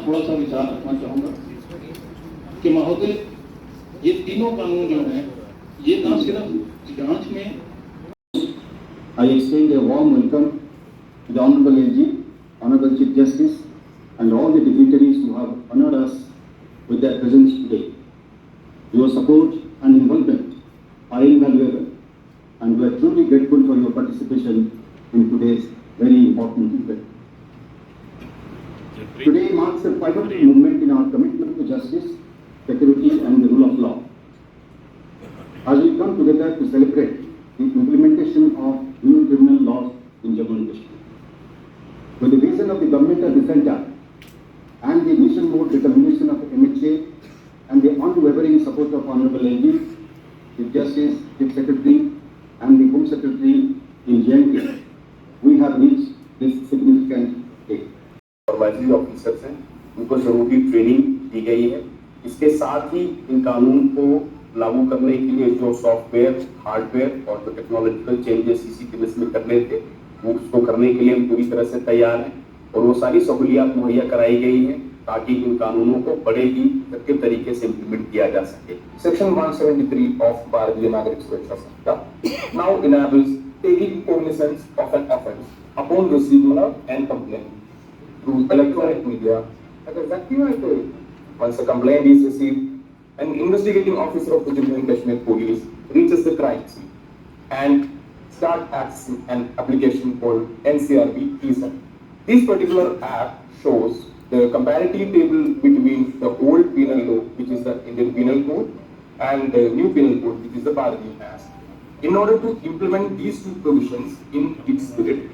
थोड़ा सा विचार रखना चाहूँगा कि महोदय ये तीनों कानून जो हैं ये ना सिर्फ जांच में। I extend a warm welcome to the Honorable AG, Honorable Chief Justice, and all the dignitaries who have honored us with their presence today. Your support and involvement are invaluable, and we are truly grateful for your participation in today's very important event. Today marks a pivotal moment in our commitment to justice, security, and the rule of law. As we come together to celebrate the implementation of new criminal laws in Jammu and Kashmir, with the vision of the government of the center and the mission mode determination of MHA and the unwavering support of Honorable AG, Chief Justice, Chief Secretary, and the Home Secretary in J&K, we have reached this significant day. Supervisory officers हैं, उनको जरूरी training दी गई है। इसके साथ ही इन कानून को लागू करने के लिए जो सॉफ्टवेयर, हार्डवेयर और जो टेक्नोलॉजिकल चेंजेस इसी केस में करने थे, वो उसको करने के लिए हम पूरी तरह से तैयार हैं और वो सारी सहूलियात मुहैया कराई गई हैं ताकि इन कानूनों को बड़े ही इफेक्टिव तरीके से इम्प्लीमेंट किया जा सके। Section 173 of Bharatiya Nagrik Suraksha Samhita now enables taking cognizance of an offence upon receipt and complaint through electronic media. Once a complaint is received, an investigating officer of the Jammu and Kashmir Police reaches the crime scene and start accessing an application called NCRB Teaser. This particular app shows the comparative table between the old penal law, which is the Indian Penal Code, and the new penal code, which is the Bharatiya Nas. In order to implement these two provisions in its spirit,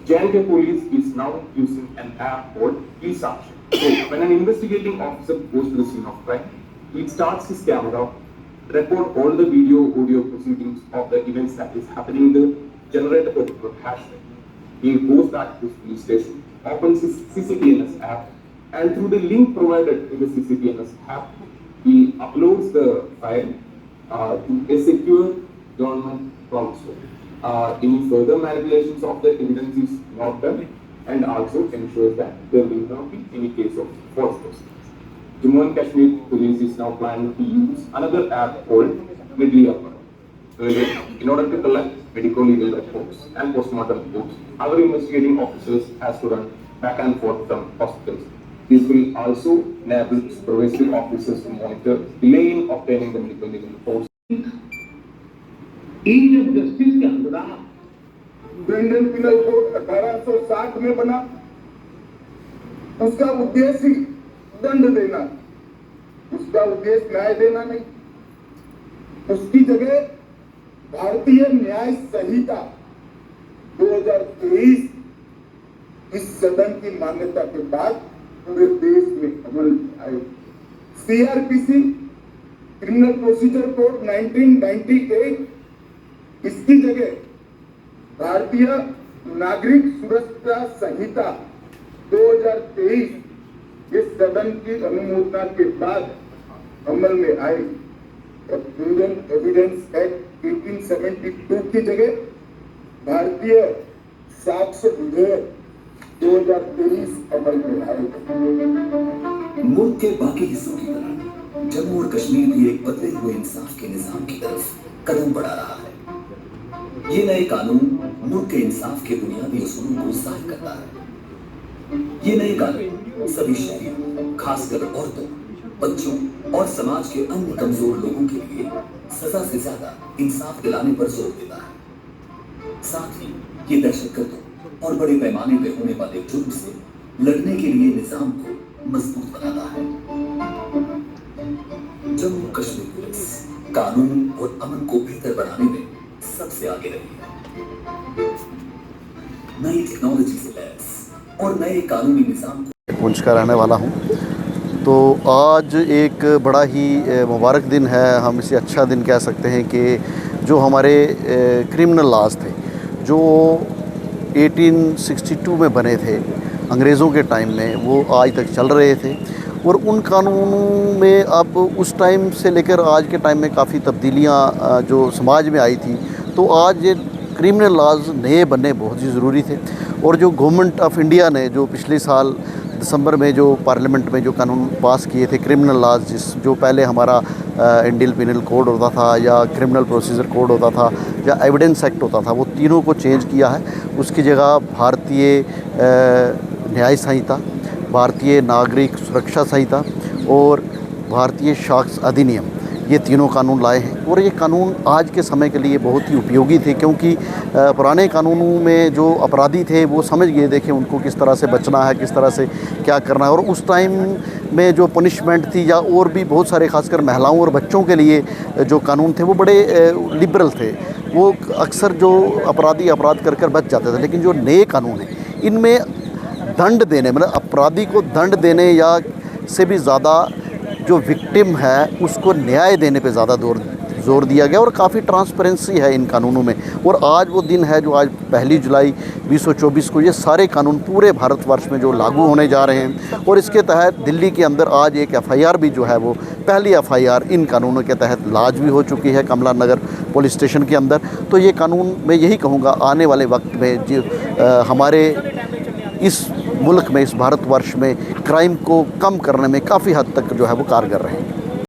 J&K Police is now using an app called eSaksha. So, when an investigating officer goes to the scene of crime, he starts his camera, record all the video, audio proceedings of the events that is happening there, generate a particular hashtag. He goes back to his police station, opens his CCTNS app, and through the link provided in the CCTNS app, he uploads the file to a secure government cloud store. Any further manipulations of the evidence is not done, and also ensures that there will not be any case of false positives. Jammu and Kashmir Police is now planning to use another app called Midliapa. In order to collect medical legal reports and postmortem reports, our investigating officers has to run back and forth from hospitals. This will also enable supervisory officers to monitor delay in obtaining the medical legal reports. Ease of justice के अंदर Indian penal code 1860 में बना, उसका उद्देश्य ही दंड देना, उसका उद्देश्य न्याय देना नहीं। उसकी जगह भारतीय न्याय संहिता 2023 इस सदन की मान्यता के बाद पूरे देश में अमल में आई। CRPC क्रिमिनल प्रोसीजर कोड 1998 इसकी जगह भारतीय नागरिक सुरक्षा संहिता 2023 इस सदन की अनुमोदन के बाद अमल में आई और इंडियन एविडेंस एक्ट 1872 की जगह भारतीय साक्ष्य विधेयक 2023 अमल में आए। मुल्क के बाकी हिस्सों की तरह जम्मू और कश्मीर भी एक बदले हुए इंसाफ के निजाम की तरफ कदम बढ़ा रहा है। ये नए कानून मुल्क के इंसाफ के बुनियादी उसूलों को जाहिर करता है। ये नए कानून सभी शहरियों, खासकर औरतों, बच्चों और समाज के अन्य कमजोर लोगों के लिए सजा से ज्यादा इंसाफ दिलाने पर जोर देता है। साथ ही ये दहशतगर्दों और बड़े पैमाने पर होने वाले जुर्म से लड़ने के लिए निजाम को मजबूत बनाता है। जम्मू कश्मीर पुलिस कानून और अमन को बेहतर बनाने में सबसे आगे रही है। नई टेक्नोलॉजी से लैस और नए कानूनी निजाम पुंछ का रहने वाला हूँ। तो आज एक बड़ा ही मुबारक दिन है, हम इसे अच्छा दिन कह सकते हैं कि जो हमारे क्रिमिनल लॉज थे जो 1862 में बने थे अंग्रेज़ों के टाइम में, वो आज तक चल रहे थे और उन कानूनों में अब उस टाइम से लेकर आज के टाइम में काफ़ी तब्दीलियाँ जो समाज में आई थी। तो आज ये क्रिमिनल लॉज नए बनने बहुत ही ज़रूरी थे और जो गवर्नमेंट ऑफ इंडिया ने जो पिछले साल दिसंबर में जो पार्लियामेंट में जो कानून पास किए थे क्रिमिनल लॉज, जो पहले हमारा इंडियन पिनल कोड होता था या क्रिमिनल प्रोसीजर कोड होता था या एविडेंस एक्ट होता था, वो तीनों को चेंज किया है। उसकी जगह भारतीय न्याय संहिता, भारतीय नागरिक सुरक्षा संहिता और भारतीय साक्ष्य अधिनियम, ये तीनों कानून लाए हैं। और ये कानून आज के समय के लिए बहुत ही उपयोगी थे, क्योंकि पुराने कानूनों में जो अपराधी थे वो समझ गए थे कि उनको किस तरह से बचना है, किस तरह से क्या करना है। और उस टाइम में जो पनिशमेंट थी या और भी बहुत सारे खासकर महिलाओं और बच्चों के लिए जो कानून थे वो बड़े लिबरल थे। वो अक्सर जो अपराधी अपराध कर बच जाते थे। लेकिन जो नए कानून हैं इनमें दंड देने, मतलब अपराधी को दंड देने या से भी ज़्यादा जो विक्टिम है उसको न्याय देने पे ज़्यादा जोर दिया गया और काफ़ी ट्रांसपेरेंसी है इन कानूनों में। और आज वो दिन है जो आज 1 जुलाई 2024 को ये सारे कानून पूरे भारतवर्ष में जो लागू होने जा रहे हैं। और इसके तहत दिल्ली के अंदर आज एक FIR भी जो है वो पहली FIR इन कानूनों के तहत लाज भी हो चुकी है कमला नगर पुलिस स्टेशन के अंदर। तो ये कानून मैं यही कहूँगा आने वाले वक्त में जो हमारे इस मुल्क में, इस भारतवर्ष में क्राइम को कम करने में काफ़ी हद तक जो है वो कारगर रहे।